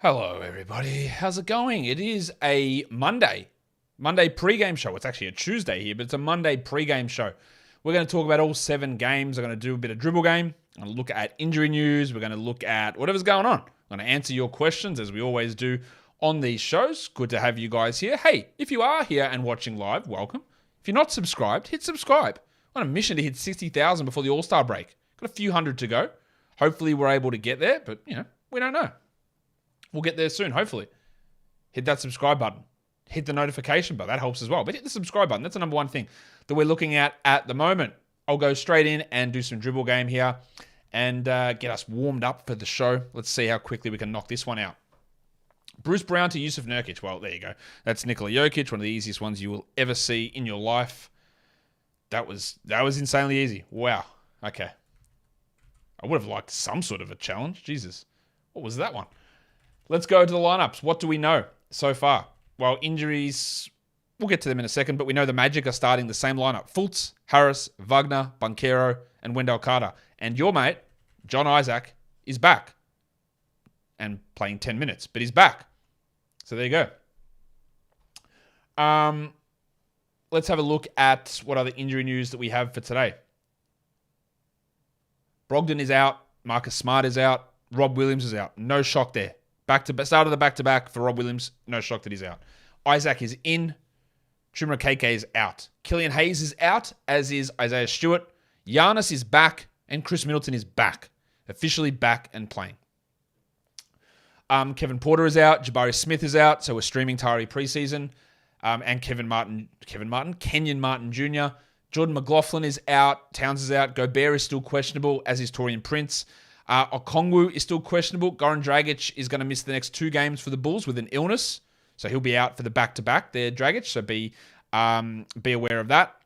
Hello, everybody. How's it going? It is a Monday pre-game show. It's actually a Tuesday here, but it's a Monday pre-game show. We're going to talk about all 7 games. We're going to do a bit of dribble game. I'm going to look at injury news. We're going to look at whatever's going on. I'm going to answer your questions as we always do on these shows. Good to have you guys here. Hey, if you are here and watching live, welcome. If you're not subscribed, hit subscribe. I'm on a mission to hit 60,000 before the All-Star break. Got a few hundred to go. Hopefully we're able to get there, but we don't know. We'll get there soon, hopefully. Hit that subscribe button. Hit the notification button. That helps as well. But hit the subscribe button. That's the number one thing that we're looking at the moment. I'll go straight in and do some dribble game here and get us warmed up for the show. Let's see how quickly we can knock this one out. Bruce Brown to Yusuf Nurkic. Well, there you go. That's Nikola Jokic, one of the easiest ones you will ever see in your life. That was insanely easy. Wow. Okay. I would have liked some sort of a challenge. Jesus. What was that one? Let's go to the lineups. What do we know so far? Well, injuries, we'll get to them in a second, but we know the Magic are starting the same lineup. Fultz, Harris, Wagner, Banchero, and Wendell Carter. And your mate, John Isaac, is back and playing 10 minutes, but he's back. So there you go. Let's have a look at what other injury news that we have for today. Brogdon is out. Marcus Smart is out. Rob Williams is out. No shock there. Start of the back-to-back for Rob Williams. No shock that he's out. Isaac is in. Chuma Okeke is out. Killian Hayes is out, as is Isaiah Stewart. Giannis is back, and Chris Middleton is back. Officially back and playing. Kevin Porter is out. Jabari Smith is out, so we're streaming Tari preseason. And Kenyon Martin Jr. Jordan McLaughlin is out. Towns is out. Gobert is still questionable, as is Taurean Prince. Okongwu is still questionable. Goran Dragic is going to miss the next 2 games for the Bulls with an illness. So he'll be out for the back-to-back there, Dragic. So be aware of that.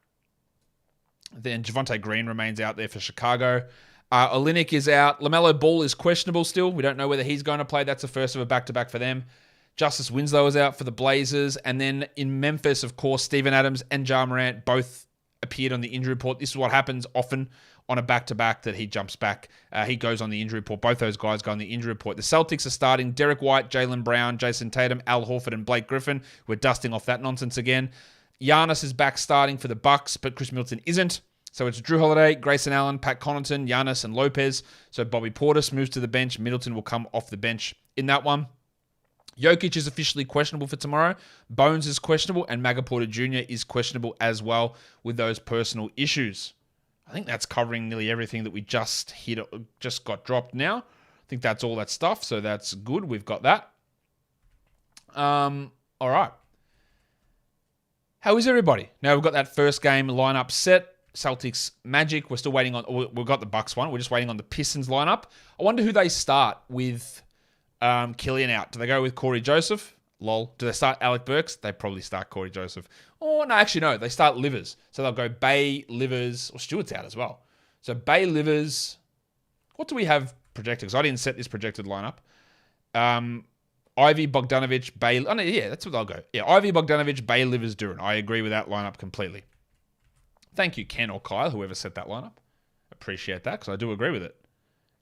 Then Javonte Green remains out there for Chicago. Olynyk is out. LaMelo Ball is questionable still. We don't know whether he's going to play. That's the first of a back-to-back for them. Justice Winslow is out for the Blazers. And then in Memphis, of course, Steven Adams and Ja Morant both appeared on the injury report. This is what happens often on a back-to-back, that he jumps back. He goes on the injury report. Both those guys go on the injury report. The Celtics are starting Derek White, Jaylen Brown, Jason Tatum, Al Horford, and Blake Griffin. We're dusting off that nonsense again. Giannis is back starting for the Bucks, but Chris Middleton isn't. So it's Drew Holiday, Grayson Allen, Pat Connaughton, Giannis, and Lopez. So Bobby Portis moves to the bench. Middleton will come off the bench in that one. Jokic is officially questionable for tomorrow. Bones is questionable, and Maga Porter Jr. is questionable as well with those personal issues. I think that's covering nearly everything that we just got dropped now. I think that's all that stuff, so that's good. We've got that. All right. How is everybody? Now we've got that first game lineup set. Celtics Magic. We're still waiting on... We've got the Bucks one. We're just waiting on the Pistons lineup. I wonder who they start with Killian out. Do they go with Corey Joseph? Lol. Do they start Alec Burks? They probably start Corey Joseph. Oh, no, actually, no. They start Livers. So they'll go Bay, Livers, or Stewart's out as well. So Bay, Livers. What do we have projected? Because I didn't set this projected lineup. Ivy, Bogdanovich, Bay. Oh, no, yeah, that's what they'll go. Yeah, Ivy, Bogdanovich, Bay, Livers, Duran. I agree with that lineup completely. Thank you, Ken or Kyle, whoever set that lineup. Appreciate that, because I do agree with it.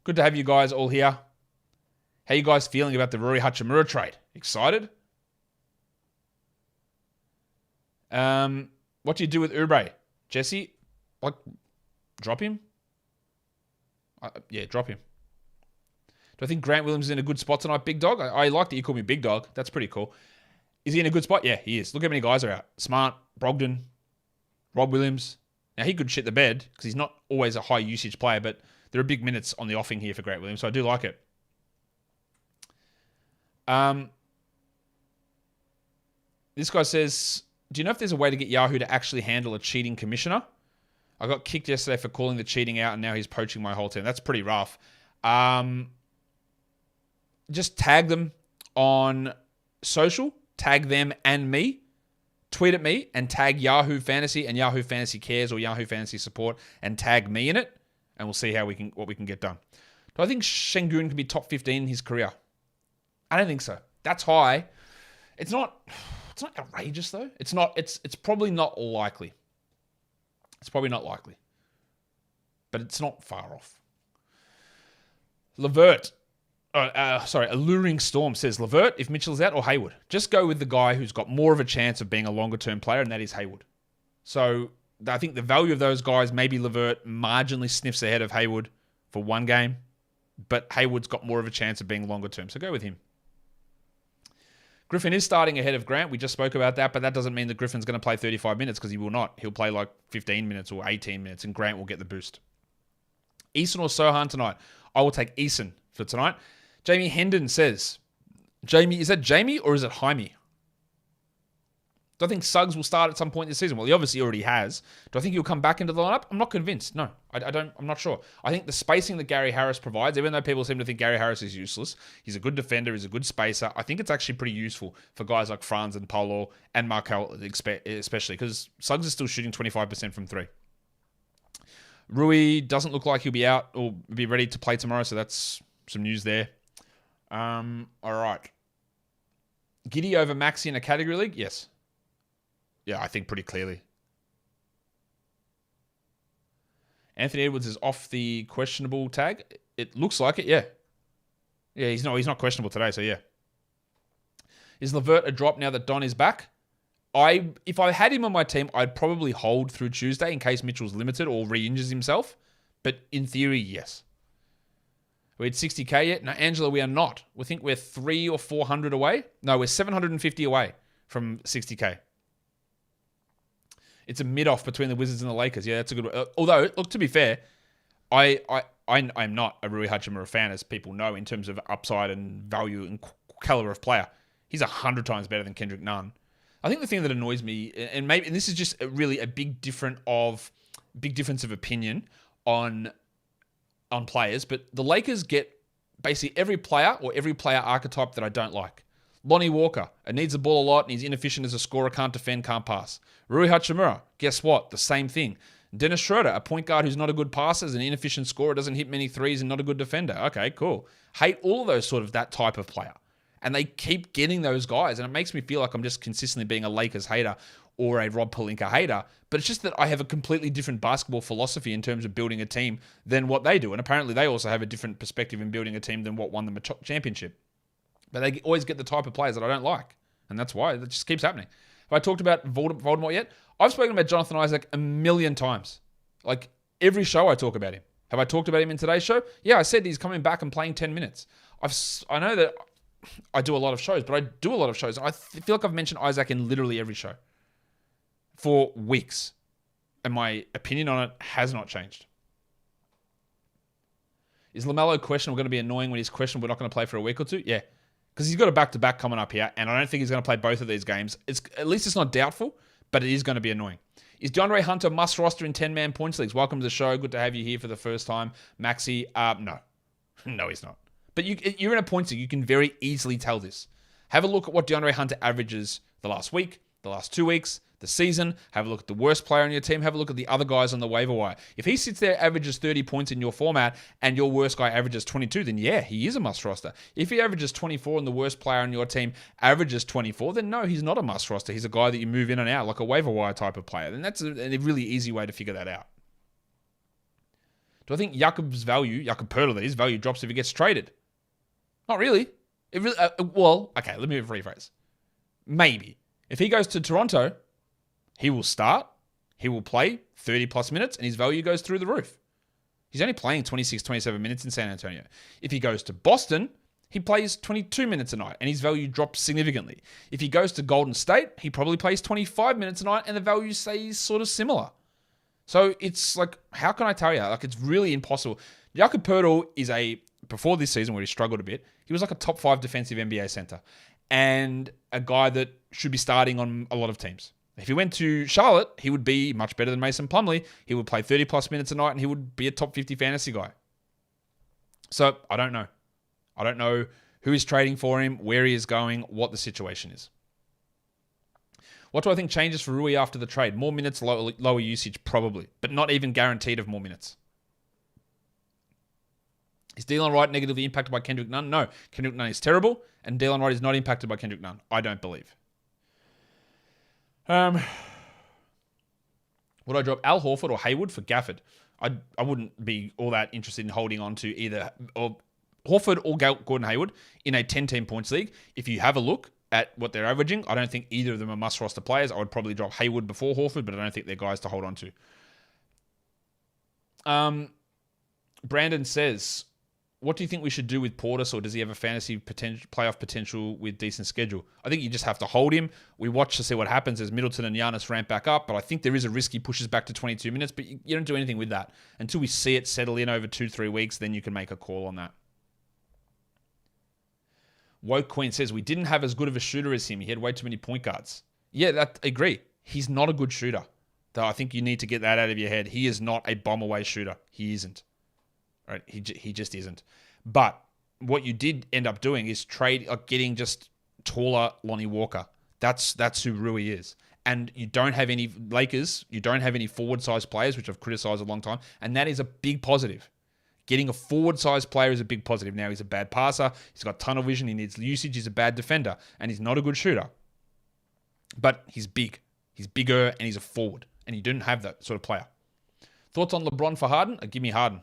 Good to have you guys all here. How you guys feeling about the Rui Hachimura trade? Excited? What do you do with Oubre? Jesse, drop him? Yeah, drop him. Do I think Grant Williams is in a good spot tonight, Big Dog? I like that you call me Big Dog. That's pretty cool. Is he in a good spot? Yeah, he is. Look how many guys are out. Smart, Brogdon, Rob Williams. Now, he could shit the bed because he's not always a high usage player, but there are big minutes on the offing here for Grant Williams, so I do like it. This guy says, do you know if there's a way to get Yahoo to actually handle a cheating commissioner? I got kicked yesterday for calling the cheating out, and now he's poaching my whole team. That's pretty rough. Just tag them on social. Tag them and me. Tweet at me and tag Yahoo Fantasy and Yahoo Fantasy Cares or Yahoo Fantasy Support and tag me in it, and we'll see what we can get done. Do I think Şengün can be top 15 in his career? I don't think so. That's high. It's not outrageous though. It's probably not likely. It's probably not likely. But it's not far off. Levert. Alluring Storm says Levert, if Mitchell's out, or Hayward. Just go with the guy who's got more of a chance of being a longer-term player, and that is Hayward. So I think the value of those guys, maybe Levert marginally sniffs ahead of Hayward for one game, but Hayward's got more of a chance of being longer-term, so go with him. Griffin is starting ahead of Grant. We just spoke about that, but that doesn't mean that Griffin's going to play 35 minutes because he will not. He'll play like 15 minutes or 18 minutes, and Grant will get the boost. Eason or Sohan tonight? I will take Eason for tonight. Jamie Hendon says, Jamie, is that Jamie or is it Jaime? Do I think Suggs will start at some point this season? Well, he obviously already has. Do I think he'll come back into the lineup? I'm not convinced. No, I don't. I'm not sure. I think the spacing that Gary Harris provides, even though people seem to think Gary Harris is useless, he's a good defender, he's a good spacer. I think it's actually pretty useful for guys like Franz and Paulo and Markel, especially because Suggs is still shooting 25% from three. Rui doesn't look like he'll be out or be ready to play tomorrow, so that's some news there. All right. Giddy over Maxi in a category league? Yes. Yeah, I think pretty clearly. Anthony Edwards is off the questionable tag. It looks like it, yeah. Yeah, he's not questionable today, so yeah. Is Levert a drop now that Don is back? If I had him on my team, I'd probably hold through Tuesday in case Mitchell's limited or re-injures himself. But in theory, yes. We had 60K yet? No, Angela, we are not. We think we're 300 or 400 away. No, we're 750 away from 60K. It's a mid-off between the Wizards and the Lakers. Yeah, that's a good one. Although, look, to be fair, I'm not a Rui Hachimura fan, as people know, in terms of upside and value and caliber of player. He's 100 times better than Kendrick Nunn. I think the thing that annoys me, and this is just really a big difference of opinion on players, but the Lakers get basically every player or every player archetype that I don't like. Lonnie Walker, it needs the ball a lot and he's inefficient as a scorer, can't defend, can't pass. Rui Hachimura, guess what? The same thing. Dennis Schroeder, a point guard who's not a good passer, is an inefficient scorer, doesn't hit many threes and not a good defender. Okay, cool. Hate all of those sort of that type of player. And they keep getting those guys, and it makes me feel like I'm just consistently being a Lakers hater or a Rob Pelinka hater. But it's just that I have a completely different basketball philosophy in terms of building a team than what they do. And apparently they also have a different perspective in building a team than what won them a championship. But they always get the type of players that I don't like. And that's why it just keeps happening. Have I talked about Voldemort yet? I've spoken about Jonathan Isaac a million times. Like every show I talk about him. Have I talked about him in today's show? Yeah, I said he's coming back and playing 10 minutes. I know that I do a lot of shows, but I do a lot of shows. I feel like I've mentioned Isaac in literally every show for weeks. And my opinion on it has not changed. Is LaMelo questionable going to be annoying when he's questionable, not going to play for a week or two? Yeah. Because he's got a back-to-back coming up here, and I don't think he's going to play both of these games. At least it's not doubtful, but it is going to be annoying. Is DeAndre Hunter must roster in 10-man points leagues? Welcome to the show. Good to have you here for the first time. Maxi, no. No, he's not. But you're in a points league. You can very easily tell this. Have a look at what DeAndre Hunter averages the last week, the last 2 weeks, the season. Have a look at the worst player on your team. Have a look at the other guys on the waiver wire. If he sits there, averages 30 points in your format, and your worst guy averages 22, then yeah, he is a must roster. If he averages 24 and the worst player on your team averages 24, then no, he's not a must roster. He's a guy that you move in and out, like a waiver wire type of player. And that's a really easy way to figure that out. Do I think Jakob Poeltl's value drops if he gets traded? Not really. Okay, let me rephrase. Maybe. If he goes to Toronto, he will start, he will play 30 plus minutes, and his value goes through the roof. He's only playing 26, 27 minutes in San Antonio. If he goes to Boston, he plays 22 minutes a night, and his value drops significantly. If he goes to Golden State, he probably plays 25 minutes a night, and the value stays sort of similar. So it's like, how can I tell you? Like, it's really impossible. Jakob Poeltl is before this season where he struggled a bit, he was like a top 5 defensive NBA center, and a guy that should be starting on a lot of teams. If he went to Charlotte, he would be much better than Mason Plumlee. He would play 30 plus minutes a night and he would be a top 50 fantasy guy. So I don't know. I don't know who is trading for him, where he is going, what the situation is. What do I think changes for Rui after the trade? More minutes, lower usage, probably, but not even guaranteed of more minutes. Is Delon Wright negatively impacted by Kendrick Nunn? No. Kendrick Nunn is terrible, and Delon Wright is not impacted by Kendrick Nunn. I don't believe. Would I drop Al Horford or Hayward for Gafford? I wouldn't be all that interested in holding on to either Horford or Gordon Hayward in a 10-team points league, if you have a look at what they're averaging, I don't think either of them are must-roster players. I would probably drop Hayward before Horford, but I don't think they're guys to hold on to. Brandon says, what do you think we should do with Portis, or does he have a fantasy playoff potential with decent schedule? I think you just have to hold him. We watch to see what happens as Middleton and Giannis ramp back up, but I think there is a risk he pushes back to 22 minutes, but you don't do anything with that. Until we see it settle in over 2-3 weeks, then you can make a call on that. Woke Queen says, we didn't have as good of a shooter as him. He had way too many point guards. Yeah, I agree. He's not a good shooter. Though I think you need to get that out of your head. He is not a bomb-away shooter. He isn't. Right? He just isn't. But what you did end up doing is getting just taller Lonnie Walker. That's who Rui is. And you don't have any Lakers. You don't have any forward-sized players, which I've criticized a long time. And that is a big positive. Getting a forward-sized player is a big positive. Now, he's a bad passer. He's got tunnel vision. He needs usage. He's a bad defender. And he's not a good shooter. But he's big. He's bigger, and he's a forward. And you didn't have that sort of player. Thoughts on LeBron for Harden? Give me Harden.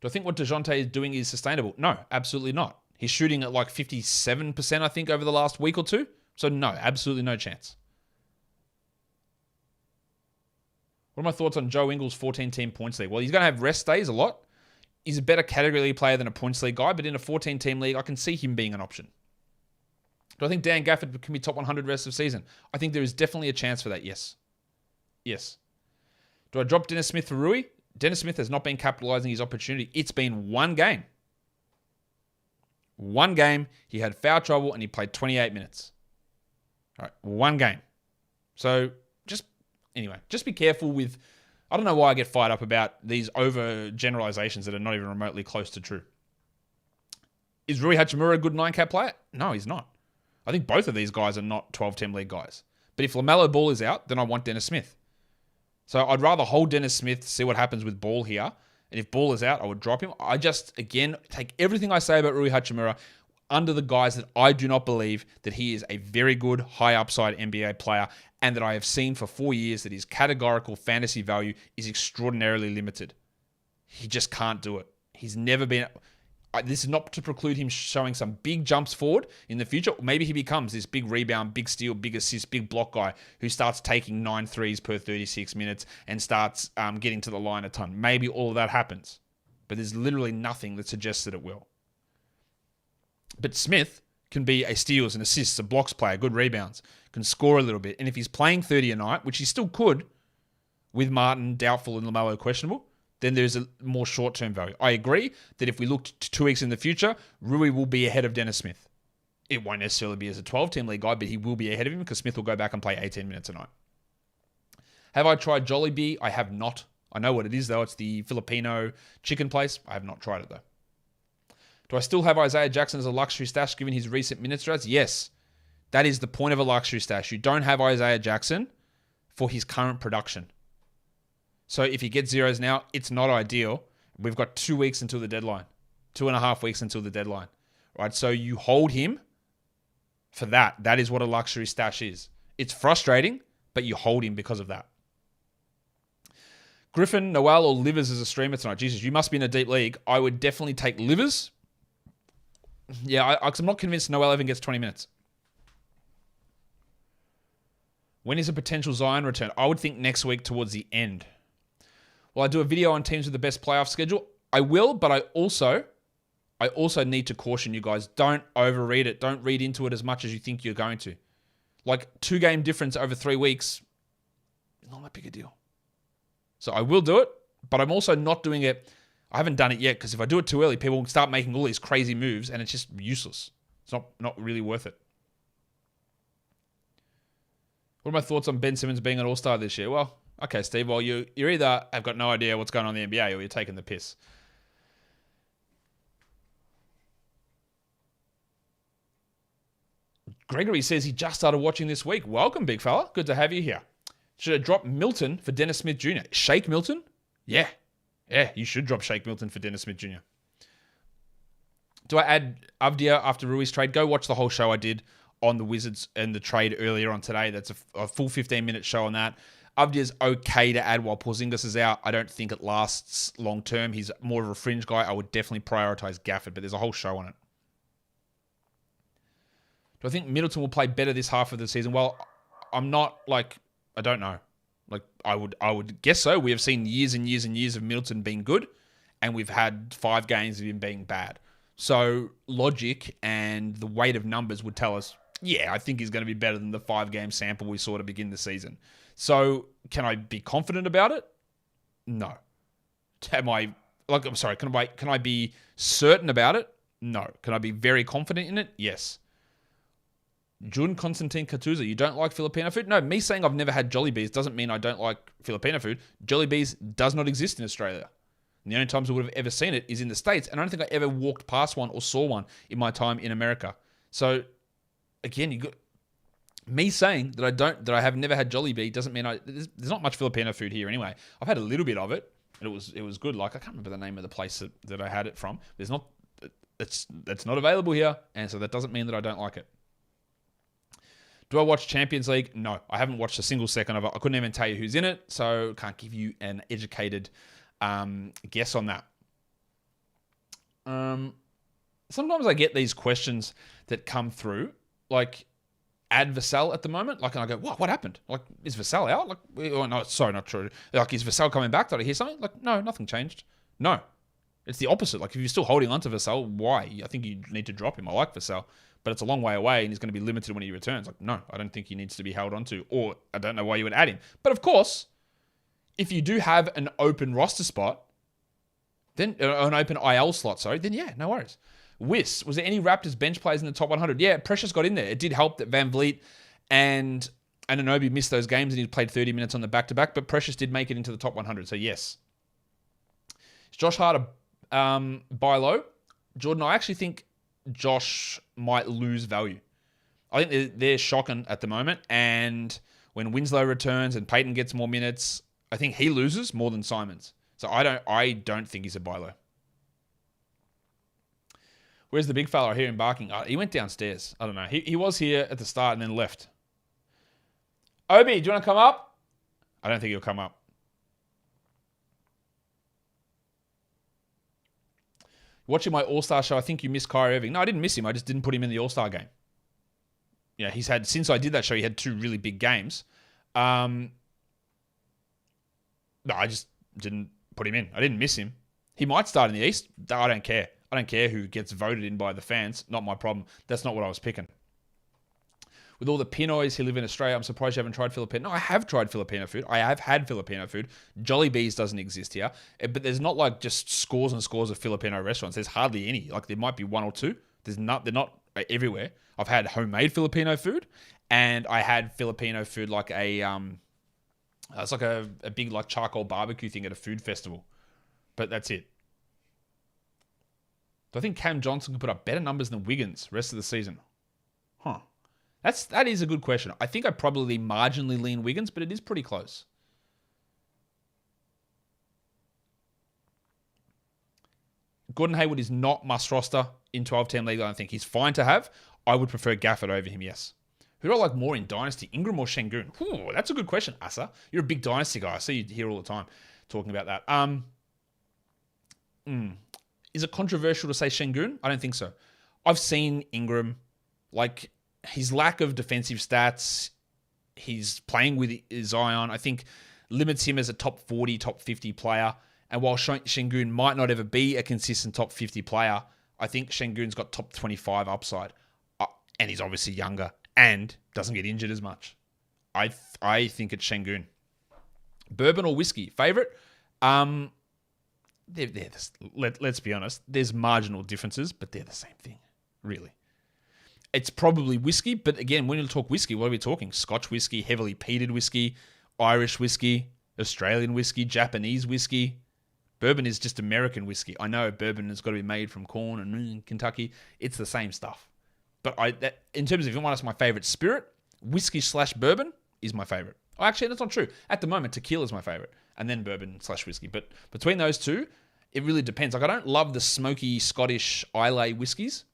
Do I think what DeJounte is doing is sustainable? No, absolutely not. He's shooting at like 57%, I think, over the last week or two. So no, absolutely no chance. What are my thoughts on Joe Ingles' 14-team points league? Well, he's going to have rest days a lot. He's a better category league player than a points league guy, but in a 14-team league, I can see him being an option. Do I think Dan Gafford can be top 100 rest of season? I think there is definitely a chance for that, yes. Yes. Do I drop Dennis Smith for Rui? Dennis Smith has not been capitalizing his opportunity. It's been one game. One game. He had foul trouble and he played 28 minutes. All right, one game. So just be careful with... I don't know why I get fired up about these overgeneralizations that are not even remotely close to true. Is Rui Hachimura a good 9-cap player? No, he's not. I think both of these guys are not 12-team league guys. But if LaMelo Ball is out, then I want Dennis Smith. So I'd rather hold Dennis Smith, see what happens with Ball here. And if Ball is out, I would drop him. I just, again, take everything I say about Rui Hachimura under the guise that I do not believe that he is a very good, high upside NBA player, and that I have seen for 4 years that his categorical fantasy value is extraordinarily limited. He just can't do it. He's never been... This is not to preclude him showing some big jumps forward in the future. Maybe he becomes this big rebound, big steal, big assist, big block guy who starts taking 9 threes per 36 minutes and starts getting to the line a ton. Maybe all of that happens. But there's literally nothing that suggests that it will. But Smith can be a steals and assists, a blocks player, good rebounds, can score a little bit. And if he's playing 30 a night, which he still could, with Martin doubtful and LaMelo questionable, then there's a more short-term value. I agree that if we look to 2 weeks in the future, Rui will be ahead of Dennis Smith. It won't necessarily be as a 12-team league guy, but he will be ahead of him because Smith will go back and play 18 minutes a night. Have I tried Jollibee? I have not. I know what it is, though. It's the Filipino chicken place. I have not tried it, though. Do I still have Isaiah Jackson as a luxury stash given his recent minutes stats? Yes. That is the point of a luxury stash. You don't have Isaiah Jackson for his current production. So if he gets zeros now, it's not ideal. We've got 2 weeks until the deadline. 2.5 weeks until the deadline. Right? So you hold him for that. That is what a luxury stash is. It's frustrating, but you hold him because of that. Griffin, Noel, or Livers as a streamer tonight. Jesus, you must be in a deep league. I would definitely take Livers. Yeah, I'm not convinced Noel even gets 20 minutes. When is a potential Zion return? I would think next week towards the end. Will I do a video on teams with the best playoff schedule? I will, but I also need to caution you guys. Don't overread it. Don't read into it as much as you think you're going to. Like 2-game difference over 3 weeks is not that big a deal. So I will do it, but I'm also not doing it. I haven't done it yet because if I do it too early, people will start making all these crazy moves and it's just useless. It's not really worth it. What are my thoughts on Ben Simmons being an all-star this year? Well, okay, Steve. Well, you're either have got no idea what's going on in the NBA or you're taking the piss. Gregory says he just started watching this week. Welcome, big fella. Good to have you here. Should I drop Milton for Dennis Smith Jr.? Shake Milton? Yeah, you should drop Shake Milton for Dennis Smith Jr. Do I add Avdia after Rui's trade? Go watch the whole show I did on the Wizards and the trade earlier on today. That's a full 15-minute show on that. Avdiya's okay to add while Porzingis is out. I don't think it lasts long term. He's more of a fringe guy. I would definitely prioritize Gafford, but there's a whole show on it. Do I think Middleton will play better this half of the season? Well, I'm not I don't know. I would guess so. We have seen years and years and years of Middleton being good, and we've had 5 games of him being bad. So logic and the weight of numbers would tell us, yeah, I think he's going to be better than the 5-game sample we saw to begin the season. So can I be confident about it? No. Can I be certain about it? No. Can I be very confident in it? Yes. Jun Konstantin Katuza, you don't like Filipino food? No, me saying I've never had Jollibees doesn't mean I don't like Filipino food. Jollibees does not exist in Australia. And the only times I would have ever seen it is in the States, and I don't think I ever walked past one or saw one in my time in America. So, again, me saying that I have never had Jollibee doesn't mean there's not much Filipino food here anyway. I've had a little bit of it, and it was good. I can't remember the name of the place that I had it from. It's not available here, and so that doesn't mean that I don't like it. Do I watch Champions League? No, I haven't watched a single second of it. I couldn't even tell you who's in it, so can't give you an educated guess on that. Sometimes I get these questions that come through, like add Vassell at the moment. And I go, what happened? Is Vassell out? No, sorry, not true. Is Vassell coming back? Did I hear something? No, nothing changed. No, it's the opposite. If you're still holding on to Vassell, why? I think you need to drop him. I like Vassell, but it's a long way away and he's going to be limited when he returns. No, I don't think he needs to be held onto, or I don't know why you would add him. But of course, if you do have an open roster spot, then an open IL slot, then yeah, no worries. Was there any Raptors bench players in the top 100? Yeah, Precious got in there. It did help that Van Vliet and Anunoby missed those games and he played 30 minutes on the back-to-back, but Precious did make it into the top 100, so yes. Is Josh Hart a buy low? Jordan, I actually think Josh might lose value. I think they're shocking at the moment, and when Winslow returns and Peyton gets more minutes, I think he loses more than Simons. So I don't think he's a buy low. Where's the big fella? I hear him barking. He went downstairs. I don't know. He was here at the start and then left. Obi, do you want to come up? I don't think he'll come up. Watching my All-Star show, I think you missed Kyrie Irving. No, I didn't miss him. I just didn't put him in the All-Star game. Yeah, since I did that show, he had 2 really big games. No, I just didn't put him in. I didn't miss him. He might start in the East. I don't care. I don't care who gets voted in by the fans. Not my problem. That's not what I was picking. With all the Pinoys who live in Australia, I'm surprised you haven't tried Filipino. No, I have tried Filipino food. I have had Filipino food. Jollibees doesn't exist here. But there's not just scores and scores of Filipino restaurants. There's hardly any. There might be 1 or 2. They're not everywhere. I've had homemade Filipino food, and I had Filipino food it's like a big charcoal barbecue thing at a food festival. But that's it. Do I think Cam Johnson can put up better numbers than Wiggins rest of the season? Huh. That is a good question. I think I probably marginally lean Wiggins, but it is pretty close. Gordon Hayward is not must roster in 12-team league. I don't think he's fine to have. I would prefer Gafford over him, yes. Who do I like more in Dynasty, Ingram or Şengün? Ooh, that's a good question, Asa. You're a big Dynasty guy. I see you here all the time talking about that. Is it controversial to say Şengün? I don't think so. I've seen Ingram, his lack of defensive stats, he's playing with Zion, I think limits him as a top 40, top 50 player. And while Şengün might not ever be a consistent top 50 player, I think Şengün's got top 25 upside. And he's obviously younger and doesn't get injured as much. I think it's Şengün. Bourbon or whiskey? Favorite? Let's be honest. There's marginal differences, but they're the same thing, really. It's probably whiskey, but again, when you talk whiskey, what are we talking? Scotch whiskey, heavily peated whiskey, Irish whiskey, Australian whiskey, Japanese whiskey. Bourbon is just American whiskey. I know bourbon has got to be made from corn and Kentucky. It's the same stuff. But in terms of if you want to ask my favorite spirit, whiskey/bourbon is my favorite. Oh, actually, that's not true. At the moment, tequila is my favorite, and then bourbon/whiskey. But between those two, it really depends. I don't love the smoky Scottish Islay whiskies.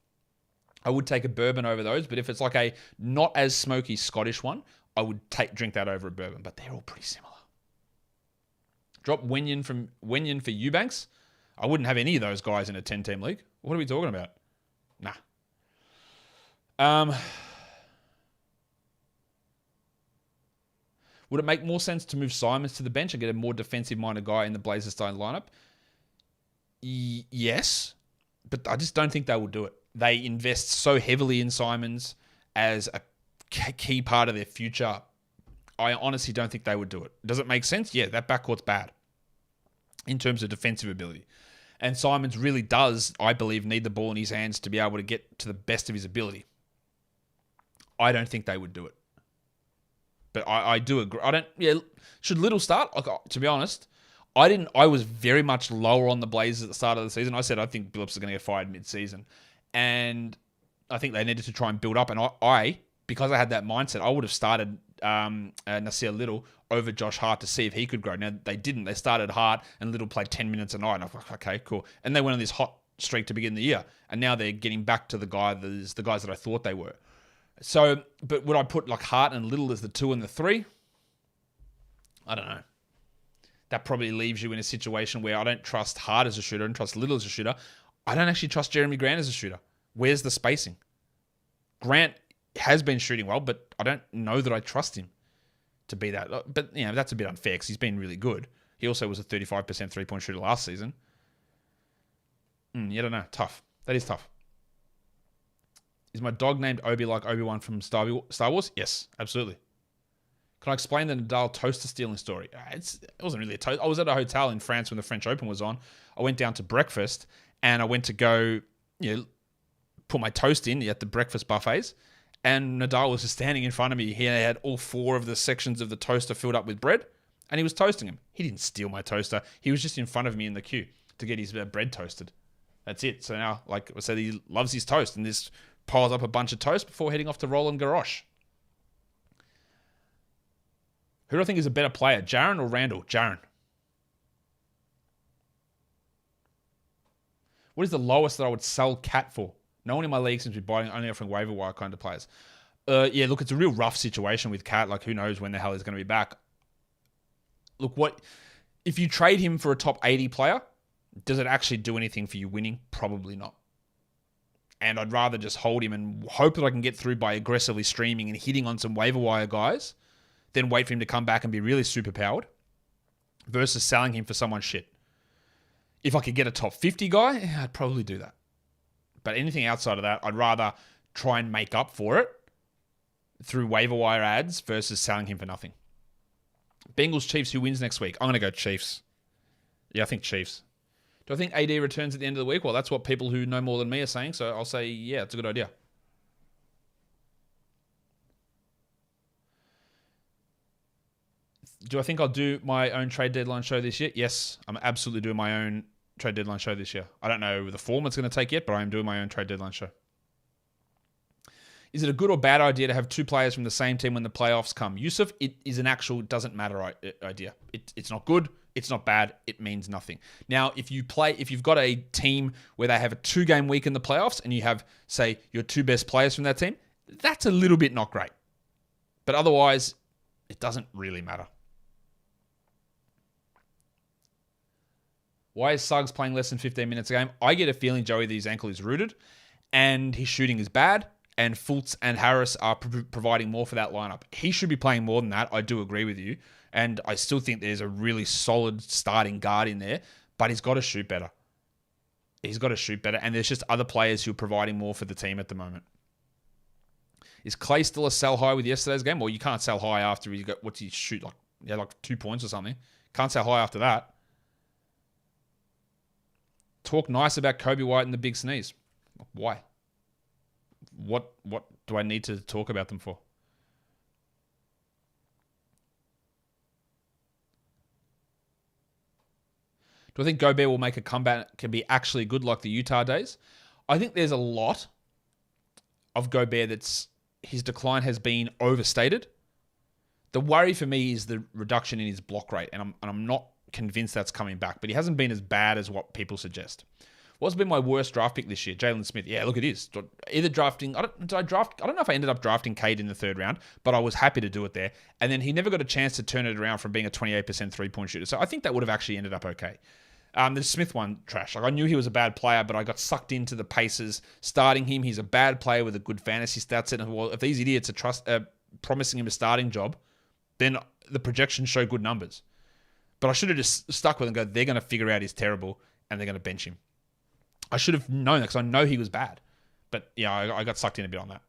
I would take a bourbon over those, but if it's a not as smoky Scottish one, I would drink that over a bourbon, but they're all pretty similar. Drop Wenyon for Eubanks. I wouldn't have any of those guys in a 10-team league. What are we talking about? Nah. Would it make more sense to move Simons to the bench and get a more defensive-minded guy in the Blazers starting lineup? Yes, but I just don't think they will do it. They invest so heavily in Simons as a key part of their future. I honestly don't think they would do it. Does it make sense? Yeah, that backcourt's bad in terms of defensive ability. And Simons really does, I believe, need the ball in his hands to be able to get to the best of his ability. I don't think they would do it. But I do agree. Should Little start? To be honest, I was very much lower on the Blazers at the start of the season. I said I think Billups are going to get fired mid-season. And I think they needed to try and build up. And because I had that mindset, I would have started Nasir Little over Josh Hart to see if he could grow. Now, they didn't. They started Hart and Little played 10 minutes a night. And I was like, okay, cool. And they went on this hot streak to begin the year. And now they're getting back to the guys that I thought they were. So, but would I put like Hart and Little as the 2 and the 3? I don't know. That probably leaves you in a situation where I don't trust Hart as a shooter and trust Little as a shooter. I don't actually trust Jeremy Grant as a shooter. Where's the spacing? Grant has been shooting well, but I don't know that I trust him to be that. But, that's a bit unfair because he's been really good. He also was a 35% three-point shooter last season. I don't know. Tough. That is tough. Is my dog named Obi like Obi-Wan from Star Wars? Yes, absolutely. Can I explain the Nadal toaster stealing story? It wasn't really a toast. I was at a hotel in France when the French Open was on. I went down to breakfast and I went to go, put my toast in at the breakfast buffets. And Nadal was just standing in front of me. He had all 4 of the sections of the toaster filled up with bread and he was toasting them. He didn't steal my toaster. He was just in front of me in the queue to get his bread toasted. That's it. So now, like I said, he loves his toast and this piles up a bunch of toast before heading off to Roland Garros. Who do I think is a better player, Jaren or Randall? Jaren. What is the lowest that I would sell Cat for? No one in my league seems to be buying, only offering waiver wire kind of players. Look, it's a real rough situation with Cat. Like, who knows when the hell he's going to be back. Look, if you trade him for a top 80 player, does it actually do anything for you winning? Probably not. And I'd rather just hold him and hope that I can get through by aggressively streaming and hitting on some waiver wire guys than wait for him to come back and be really super powered versus selling him for someone shit. If I could get a top 50 guy, I'd probably do that. But anything outside of that, I'd rather try and make up for it through waiver wire ads versus selling him for nothing. Bengals Chiefs, who wins next week? I'm going to go Chiefs. Yeah, I think Chiefs. Do I think AD returns at the end of the week? Well, that's what people who know more than me are saying, so I'll say, yeah, it's a good idea. Do I think I'll do my own trade deadline show this year? Yes, I'm absolutely doing my own trade deadline show this year. I don't know the form it's going to take yet, but I am doing my own trade deadline show. Is it a good or bad idea to have 2 players from the same team when the playoffs come? Yusuf, it is an actual doesn't matter idea. It's not good. It's not bad. It means nothing. Now, if you've got a team where they have a 2-game week in the playoffs and you have, say, your 2 best players from that team, that's a little bit not great. But otherwise, it doesn't really matter. Why is Suggs playing less than 15 minutes a game? I get a feeling, Joey, that his ankle is rooted and his shooting is bad and Fultz and Harris are providing more for that lineup. He should be playing more than that. I do agree with you. And I still think there's a really solid starting guard in there, but he's got to shoot better. And there's just other players who are providing more for the team at the moment. Is Clay still a sell high with yesterday's game? Well, you can't sell high after he got, what's he shoot? Like 2 points or something. Can't sell high after that. Talk nice about Kobe White and the big sneeze. Why? What do I need to talk about them for? Do I think Gobert will make a comeback, can be actually good like the Utah days? I think there's a lot of Gobert his decline has been overstated. The worry for me is the reduction in his block rate, and I'm not convinced that's coming back, but he hasn't been as bad as what people suggest. What's been my worst draft pick this year? Jalen Smith. Yeah, look, it is. Either drafting, I don't know if I ended up drafting Cade in the third round, but I was happy to do it there. And then he never got a chance to turn it around from being a 28% 3-point shooter. So I think that would have actually ended up okay. The Smith one, trash. Like, I knew he was a bad player, but I got sucked into the Pacers starting him. He's a bad player with a good fantasy stats. And well, if these idiots are promising him a starting job, then the projections show good numbers. But I should have just stuck with him and go, they're going to figure out he's terrible and they're going to bench him. I should have known that because I know he was bad. But yeah, I got sucked in a bit on that.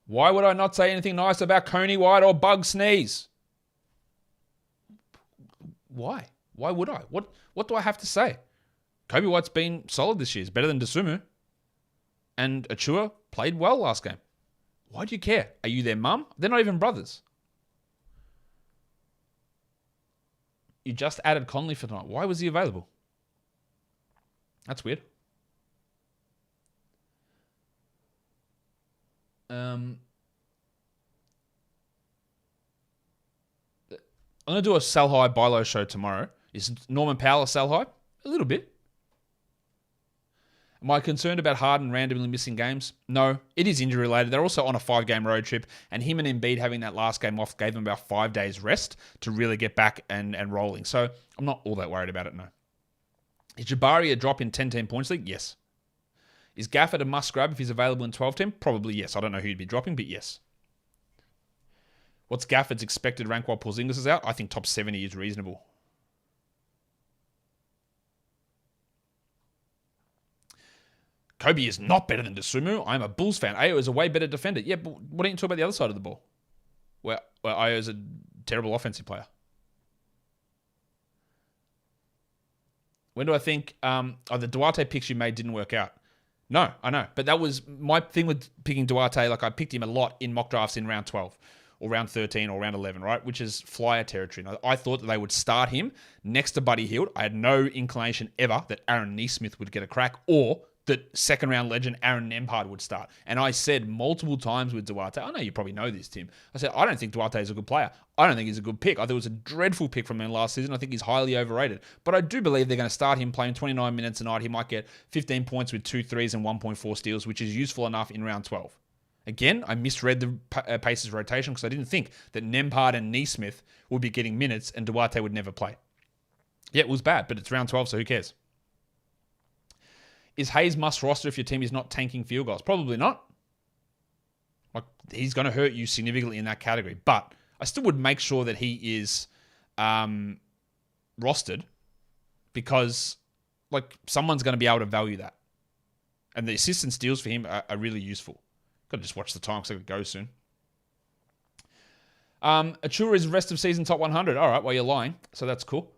Why would I not say anything nice about Coney White or Bug Sneeze? Why? Why would I? What do I have to say? Kobe White's been solid this year. He's better than Dosunmu. And Achua played well last game. Why do you care? Are you their mum? They're not even brothers. You just added Conley for tonight. Why was he available? That's weird. I'm going to do a sell high, buy low show tomorrow. Is Norman Powell a sell high? A little bit. Am I concerned about Harden randomly missing games? No, it is injury related. They're also on a 5-game road trip, and him and Embiid having that last game off gave them about 5 days rest to really get back and rolling. So I'm not all that worried about it, no. Is Jabari a drop in 10-team points league? Yes. Is Gafford a must grab if he's available in 12-team? Probably yes. I don't know who he'd be dropping, but yes. What's Gafford's expected rank while Porzingis is out? I think top 70 is reasonable. Kobe is not better than Dosunmu. I'm a Bulls fan. Ayo is a way better defender. Yeah, but why don't you talk about the other side of the ball? Where Ayo is a terrible offensive player. When do I think the Duarte picks you made didn't work out? No, I know. But that was my thing with picking Duarte. Like, I picked him a lot in mock drafts in round 12 or round 13 or round 11, right? Which is flyer territory. And I thought that they would start him next to Buddy Hield. I had no inclination ever that Aaron Nesmith would get a crack or that second round legend Aaron Nembhard would start. And I said multiple times with Duarte, I know you probably know this, Tim. I said, I don't think Duarte is a good player. I don't think he's a good pick. I thought it was a dreadful pick from him last season. I think he's highly overrated. But I do believe they're going to start him playing 29 minutes a night. He might get 15 points with 2 threes and 1.4 steals, which is useful enough in round 12. Again, I misread the Pacers rotation because I didn't think that Nembhard and Nesmith would be getting minutes and Duarte would never play. Yeah, it was bad, but it's round 12, so who cares? Is Hayes must roster if your team is not tanking field goals? Probably not. Like, he's going to hurt you significantly in that category. But I still would make sure that he is rostered because, like, someone's going to be able to value that. And the assists and steals for him are really useful. Got to just watch the time because I could go soon. Achua is rest of season top 100. All right, well, you're lying. So that's cool.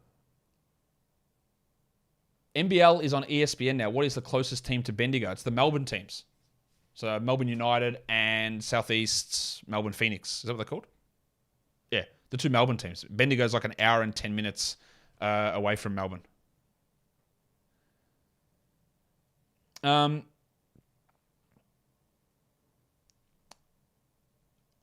NBL is on ESPN now. What is the closest team to Bendigo? It's the Melbourne teams. So Melbourne United and Southeast Melbourne Phoenix. Is that what they're called? Yeah, the two Melbourne teams. Bendigo's like an hour and 10 minutes away from Melbourne.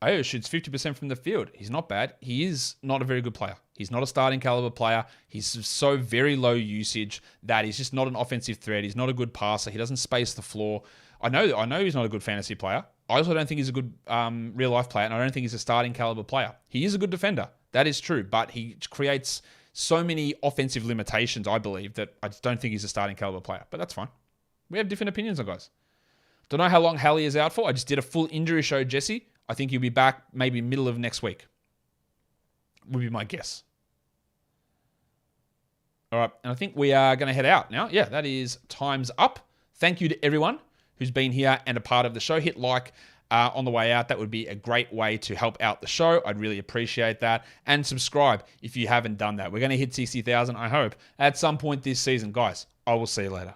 Ayo shoots 50% from the field. He's not bad. He is not a very good player. He's not a starting caliber player. He's so very low usage that he's just not an offensive threat. He's not a good passer. He doesn't space the floor. I know he's not a good fantasy player. I also don't think he's a good real life player, and I don't think he's a starting caliber player. He is a good defender. That is true, but he creates so many offensive limitations, I believe, that I just don't think he's a starting caliber player. But that's fine. We have different opinions on guys. Don't know how long Hallie is out for. I just did a full injury show, Jesse. I think he'll be back maybe middle of next week. Would be my guess. All right, and I think we are going to head out now. Yeah, that is time's up. Thank you to everyone who's been here and a part of the show. Hit like on the way out. That would be a great way to help out the show. I'd really appreciate that. And subscribe if you haven't done that. We're going to hit 60,000, I hope, at some point this season. Guys, I will see you later.